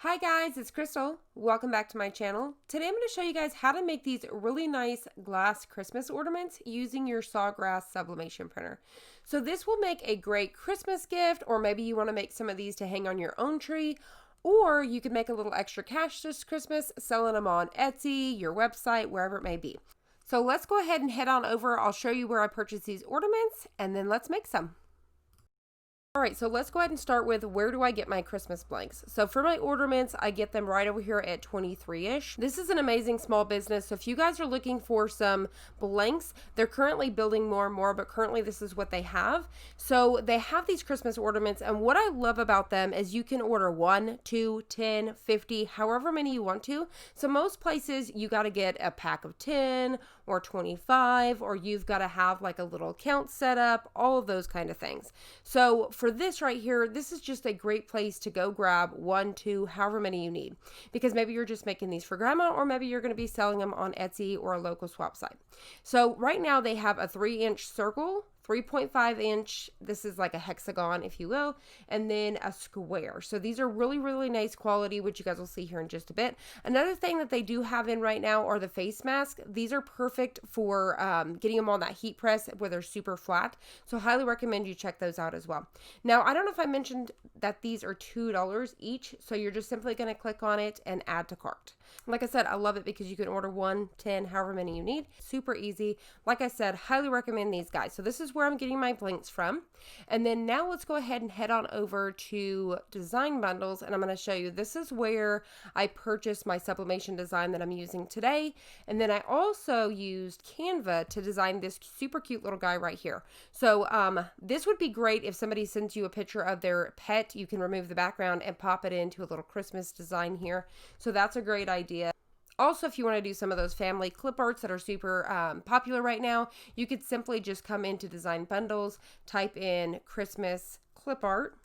Hi guys, it's Crystal. Welcome back to my channel. Today I'm going to show you guys how to make these really nice glass Christmas ornaments using your Sawgrass sublimation printer. So this will make a great Christmas gift, or maybe you want to make some of these to hang on your own tree, or you could make a little extra cash this Christmas selling them on Etsy, your website, wherever it may be. So let's go ahead and head on over. I'll show you where I purchased these ornaments and then let's make some. All right, so let's go ahead and start with where do I get my Christmas blanks? So for my ornaments, I get them right over here at 23-ish. This is an amazing small business. So if you guys are looking for some blanks, they're currently building more and more, but currently this is what they have. So they have these Christmas ornaments, and what I love about them is you can order 1, 2, 10, 50, however many you want to. So most places you got to get a pack of 10 or 25, or you've got to have like a little account set up, all of those kind of things. So for this right here, this is just a great place to go grab 1, 2, however many you need, because maybe you're just making these for grandma, or maybe you're going to be selling them on Etsy or a local swap site. So right now they have a 3-inch circle, 3.5 inch, this is like a hexagon if you will, and then a square. So these are really nice quality, which you guys will see here in just a bit. Another thing that they do have in right now are the face masks. These are perfect for getting them on that heat press where they're super flat. So highly recommend you check those out as well. Now, I don't know if I mentioned that these are $2 each. So you're just simply going to click on it and add to cart. Like I said, I love it because you can order 1, 10, however many you need. Super easy. Like I said, highly recommend these guys. So this is where I'm getting my blanks from. And then now let's go ahead and head on over to design bundles. And I'm going to show you, this is where I purchased my sublimation design that I'm using today. And then I also used Canva to design this super cute little guy right here. So this would be great if somebody sends you a picture of their pet. You can remove the background and pop it into a little Christmas design here. So that's a great idea. Also, if you want to do some of those family clip arts that are super popular right now, you could simply just come into design bundles, type in Christmas clip art,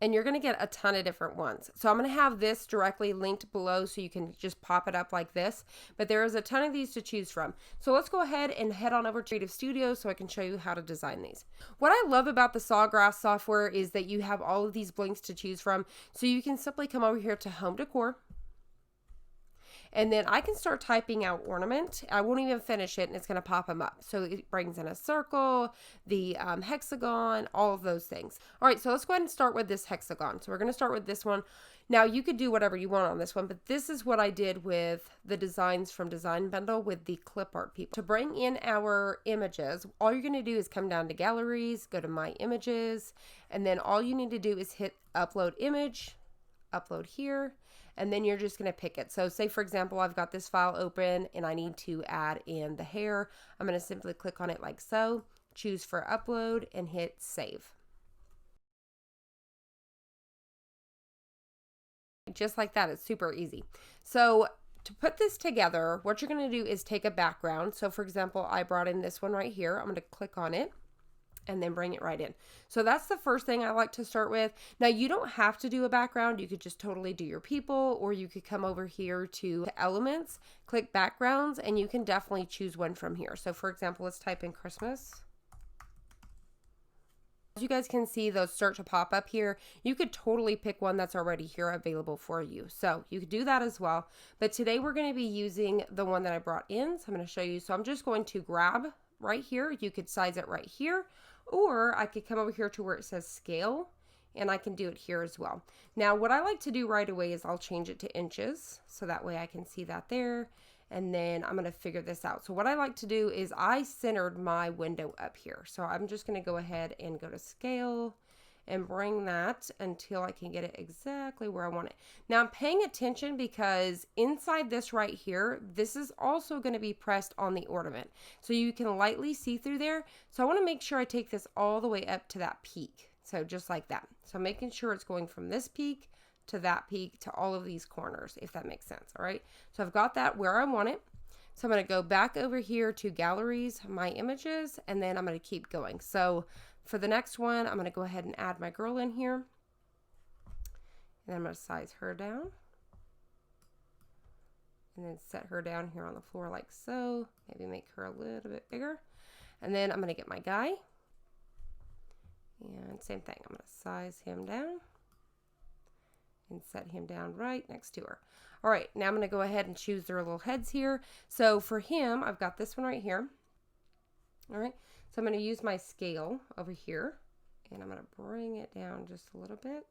and you're going to get a ton of different ones. So I'm going to have this directly linked below so you can just pop it up like this, but there is a ton of these to choose from. So let's go ahead and head on over to Creative Studio so I can show you how to design these. What I love about the Sawgrass software is that you have all of these blanks to choose from. So you can simply come over here to Home Decor, and then I can start typing out ornament. I won't even finish it and it's going to pop them up. So it brings in a circle, the hexagon, all of those things. All right, so let's go ahead and start with this hexagon. So we're going to start with this one. Now you could do whatever you want on this one, but this is what I did with the designs from Design Bundle with the ClipArt People. To bring in our images, all you're going to do is come down to galleries, go to My Images, and then all you need to do is hit Upload Image, upload here, and then you're just going to pick it. So say for example, I've got this file open and I need to add in the hair. I'm going to simply click on it like so, choose for upload and hit save. Just like that, it's super easy. So to put this together, what you're going to do is take a background. So for example, I brought in this one right here. I'm going to click on it and then bring it right in. So that's the first thing I like to start with. Now you don't have to do a background. You could just totally do your people, or you could come over here to elements, click backgrounds, and you can definitely choose one from here. So for example, let's type in Christmas. As you guys can see, those start to pop up here. You could totally pick one that's already here available for you. So you could do that as well. But today we're going to be using the one that I brought in. So I'm going to show you. So I'm just going to grab right here. You could size it right here, or I could come over here to where it says scale, and I can do it here as well. Now what I like to do right away is I'll change it to inches, so that way I can see that there, and then I'm going to figure this out. So what I like to do is I centered my window up here. So I'm just going to go ahead and go to scale and bring that until I can get it exactly where I want it. Now I'm paying attention because inside this right here, this is also going to be pressed on the ornament. So you can lightly see through there. So I want to make sure I take this all the way up to that peak. So just like that. So making sure it's going from this peak to that peak to all of these corners, if that makes sense. All right. So I've got that where I want it. So I'm going to go back over here to galleries, My Images, and then I'm going to keep going. So for the next one, I'm going to go ahead and add my girl in here. And then I'm going to size her down. And then set her down here on the floor like so. Maybe make her a little bit bigger. And then I'm going to get my guy. And same thing. I'm going to size him down. and set him down right next to her. All right, now I'm going to go ahead and choose their little heads here. So for him, I've got this one right here. All right, so I'm going to use my scale over here, and I'm going to bring it down just a little bit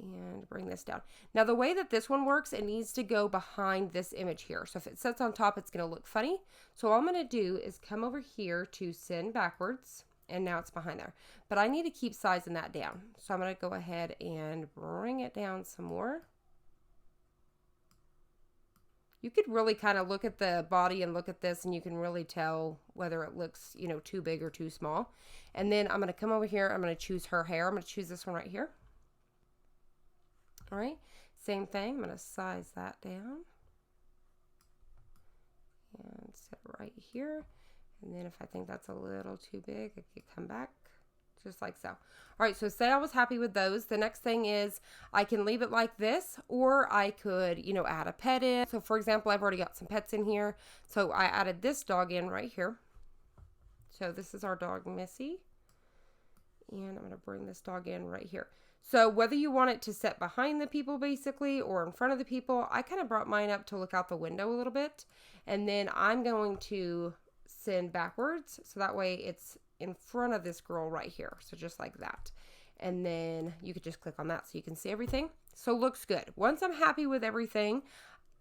and bring this down. Now the way that this one works, it needs to go behind this image here. So if it sits on top, it's going to look funny. So all I'm going to do is come over here to send backwards, and now it's behind there. But I need to keep sizing that down. So I'm going to go ahead and bring it down some more. You could really kind of look at the body and look at this, and you can really tell whether it looks, you know, too big or too small. And then I'm going to come over here. I'm going to choose her hair. I'm going to choose this one right here. All right, same thing. I'm going to size that down and set it right here. And then if I think that's a little too big, I could come back just like so. All right, so say I was happy with those. The next thing is I can leave it like this, or I could, you know, add a pet in. So for example, I've already got some pets in here. So I added this dog in right here. So this is our dog, Missy. And I'm going to bring this dog in right here. So whether you want it to sit behind the people basically or in front of the people, I kind of brought mine up to look out the window a little bit. And then I'm going to send backwards. So that way it's in front of this girl right here. So just like that. And then you could just click on that so you can see everything. So looks good. Once I'm happy with everything,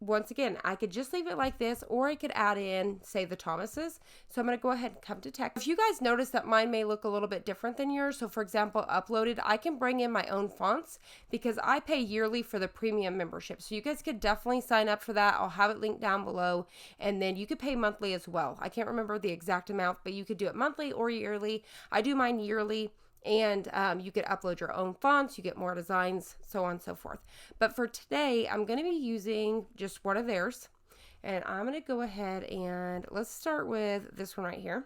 once again, I could just leave it like this, or I could add in, say, the Thomases. So I'm going to go ahead and come to text. If you guys notice that mine may look a little bit different than yours, so for example, uploaded, I can bring in my own fonts because I pay yearly for the premium membership. So you guys could definitely sign up for that. I'll have it linked down below. And then you could pay monthly as well. I can't remember the exact amount, but you could do it monthly or yearly. I do mine yearly. And you could upload your own fonts, you get more designs, so on and so forth. But for today, I'm going to be using just one of theirs. And I'm going to go ahead and let's start with this one right here,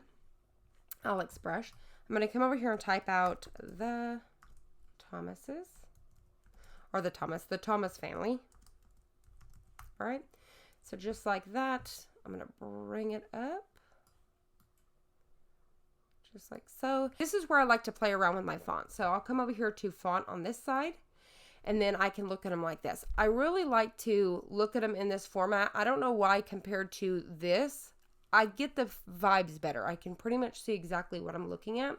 Alex Brush. I'm going to come over here and type out the Thomases, or the Thomas family. All right, so just like that, I'm going to bring it up. Just like so. This is where I like to play around with my font. So I'll come over here to font on this side, and then I can look at them like this. I really like to look at them in this format. I don't know why compared to this. I get the vibes better. I can pretty much see exactly what I'm looking at.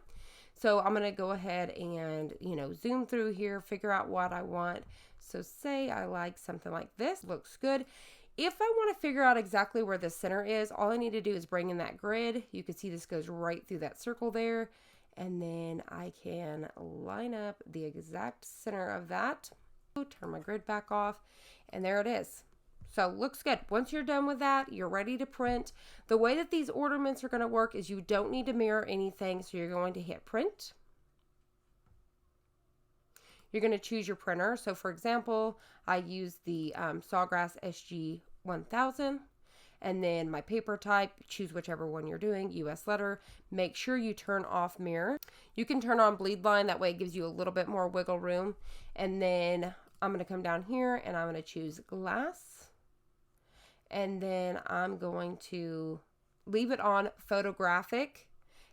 So I'm going to go ahead and, you know, zoom through here, figure out what I want. So say I like something like this. Looks good. If I want to figure out exactly where the center is, all I need to do is bring in that grid. You can see this goes right through that circle there. And then I can line up the exact center of that. Turn my grid back off. And there it is. So looks good. Once you're done with that, you're ready to print. The way that these ornaments are going to work is you don't need to mirror anything. So you're going to hit print. You're going to choose your printer. So for example, I use the Sawgrass SG1000, and then my paper type, choose whichever one you're doing, US letter. Make sure you turn off mirror. You can turn on bleed line, that way it gives you a little bit more wiggle room. And then I'm going to come down here and I'm going to choose glass. And then I'm going to leave it on photographic.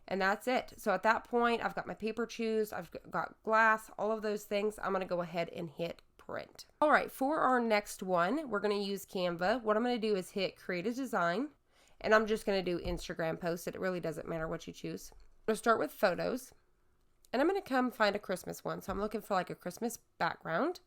And that's it. So at that point, I've got my paper choose, I've got glass, all of those things. I'm going to go ahead and hit print. All right, for our next one, we're going to use Canva. What I'm going to do is hit create a design, and I'm just going to do Instagram post. It really doesn't matter what you choose. I'm going to start with photos, and I'm going to come find a Christmas one. So I'm looking for like a Christmas background.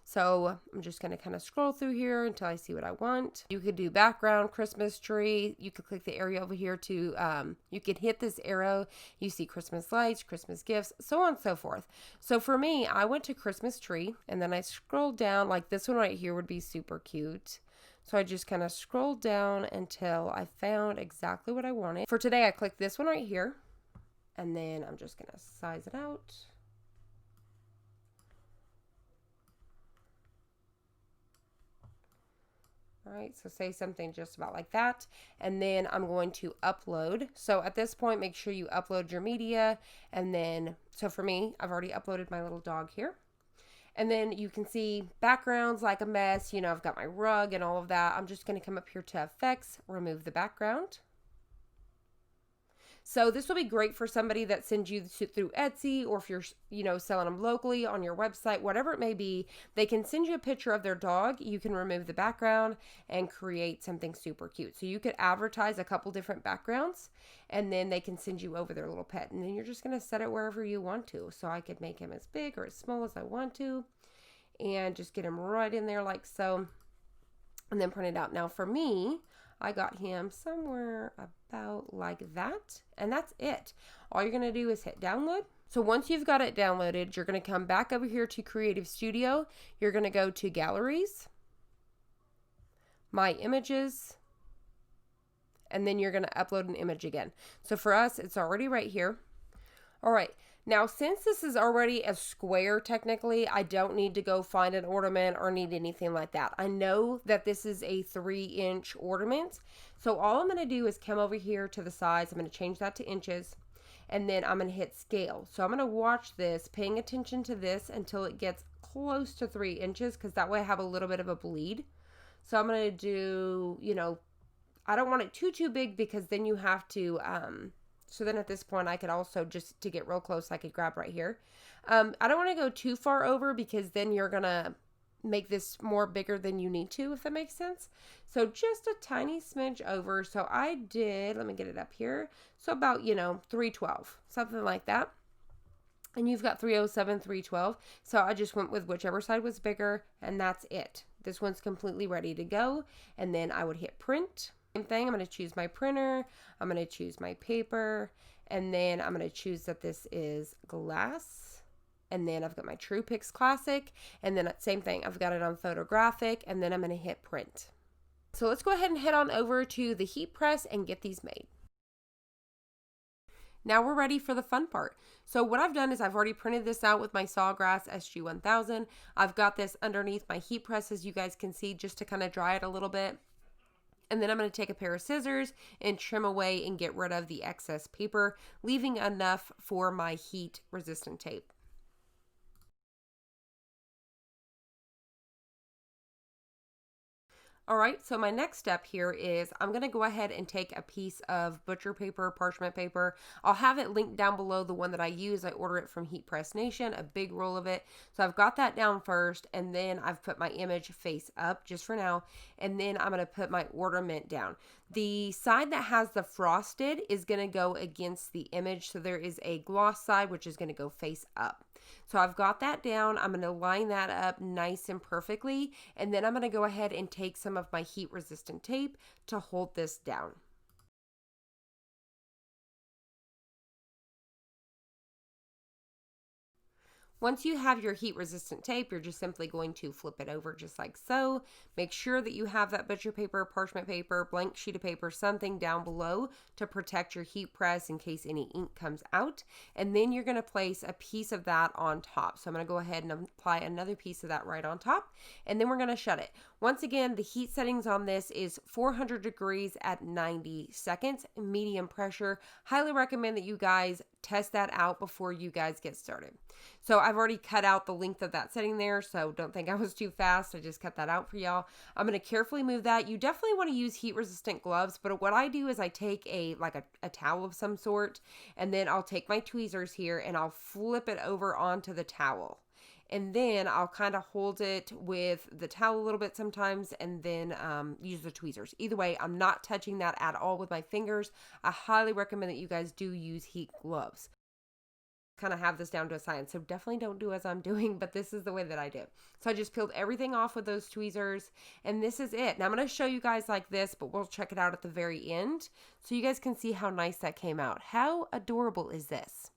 So I'm just going to kind of scroll through here until I see what I want. You could do background, Christmas tree. You could click the area over here to, you could hit this arrow. You see Christmas lights, Christmas gifts, so on and so forth. So for me, I went to Christmas tree, and then I scrolled down. Like this one right here would be super cute. So I just kind of scrolled down until I found exactly what I wanted. For today, I clicked this one right here, and then I'm just going to size it out. All right, so say something just about like that, and then I'm going to upload. So at this point, make sure you upload your media, and then, so for me, I've already uploaded my little dog here. And then you can see backgrounds like a mess, you know, I've got my rug and all of that. I'm just going to come up here to effects, remove the background. So this will be great for somebody that sends you through Etsy, or if you're, selling them locally on your website, whatever it may be, they can send you a picture of their dog. You can remove the background and create something super cute. So you could advertise a couple different backgrounds, and then they can send you over their little pet, and then you're just going to set it wherever you want to. So I could make him as big or as small as I want to, and just get him right in there like so, and then print it out. Now for me, I got him somewhere about like that, and that's it. All you're going to do is hit download. So once you've got it downloaded, you're going to come back over here to Creative Studio. You're going to go to Galleries, My Images, and then you're going to upload an image again. So for us, it's already right here. All right. Now, since this is already a square, technically, I don't need to go find an ornament or need anything like that. I know that this is a 3-inch ornament. So all I'm going to do is come over here to the size. I'm going to change that to inches, and then I'm going to hit scale. So I'm going to watch this, paying attention to this until it gets close to 3 inches, because that way I have a little bit of a bleed. So I'm going to do, I don't want it too big, because then you have to, so then at this point, I could also, just to get real close, I could grab right here. I don't want to go too far over, because then you're going to make this more bigger than you need to, if that makes sense. So just a tiny smidge over. So I did, let me get it up here. So about, 312, something like that. And you've got 307, 312. So I just went with whichever side was bigger, and that's it. This one's completely ready to go. And then I would hit print. Same thing, I'm going to choose my printer, I'm going to choose my paper, and then I'm going to choose that this is glass, and then I've got my TruePix Classic, and then same thing, I've got it on photographic, and then I'm going to hit print. So let's go ahead and head on over to the heat press and get these made. Now we're ready for the fun part. So what I've done is I've already printed this out with my Sawgrass SG-1000. I've got this underneath my heat press, as you guys can see, just to kind of dry it a little bit. And then I'm going to take a pair of scissors and trim away and get rid of the excess paper, leaving enough for my heat resistant tape. All right, so my next step here is I'm going to go ahead and take a piece of butcher paper, parchment paper. I'll have it linked down below, the one that I use. I order it from Heat Press Nation, a big roll of it. So I've got that down first, and then I've put my image face up just for now, and then I'm going to put my ornament down. The side that has the frosted is going to go against the image, so there is a gloss side which is going to go face up. So I've got that down. I'm going to line that up nice and perfectly, and then I'm going to go ahead and take some of my heat resistant tape to hold this down. Once you have your heat resistant tape, you're just simply going to flip it over just like so. Make sure that you have that butcher paper, parchment paper, blank sheet of paper, something down below to protect your heat press in case any ink comes out. And then you're going to place a piece of that on top. So I'm going to go ahead and apply another piece of that right on top, and then we're going to shut it. Once again, the heat settings on this is 400 degrees at 90 seconds, medium pressure. Highly recommend that you guys test that out before you guys get started. So I've already cut out the length of that setting there, so don't think I was too fast. I just cut that out for y'all. I'm going to carefully move that. You definitely want to use heat resistant gloves, but what I do is I take a towel of some sort, and then I'll take my tweezers here and I'll flip it over onto the towel. And then I'll kind of hold it with the towel a little bit sometimes, and then use the tweezers. Either way, I'm not touching that at all with my fingers. I highly recommend that you guys do use heat gloves. Kind of have this down to a science, so definitely don't do as I'm doing, but this is the way that I do. So I just peeled everything off with those tweezers, and this is it. Now I'm going to show you guys like this, but we'll check it out at the very end so you guys can see how nice that came out. How adorable is this?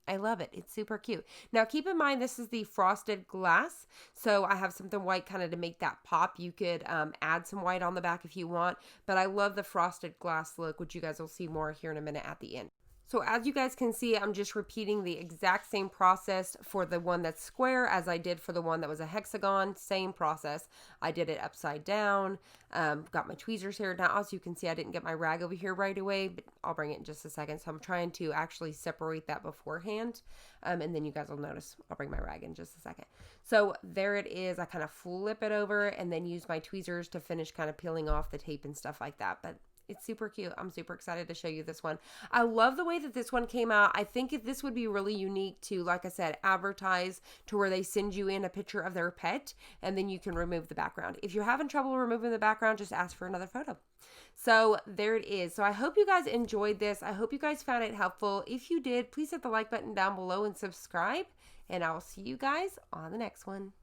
I love it. It's super cute. Now keep in mind, this is the frosted glass, so I have something white kind of to make that pop. You could add some white on the back if you want, but I love the frosted glass look, which you guys will see more here in a minute at the end. So as you guys can see, I'm just repeating the exact same process for the one that's square as I did for the one that was a hexagon. Same process. I did it upside down, got my tweezers here. Now, as you can see, I didn't get my rag over here right away, but I'll bring it in just a second. So I'm trying to actually separate that beforehand, and then you guys will notice I'll bring my rag in just a second. So there it is. I kind of flip it over and then use my tweezers to finish kind of peeling off the tape and stuff like that. But It's super cute. I'm super excited to show you this one. I love the way that this one came out. I think this would be really unique to, like I said, advertise to where they send you in a picture of their pet and then you can remove the background. If you're having trouble removing the background, just ask for another photo. So there it is. So I hope you guys enjoyed this. I hope you guys found it helpful. If you did, please hit the like button down below and subscribe. And I'll see you guys on the next one.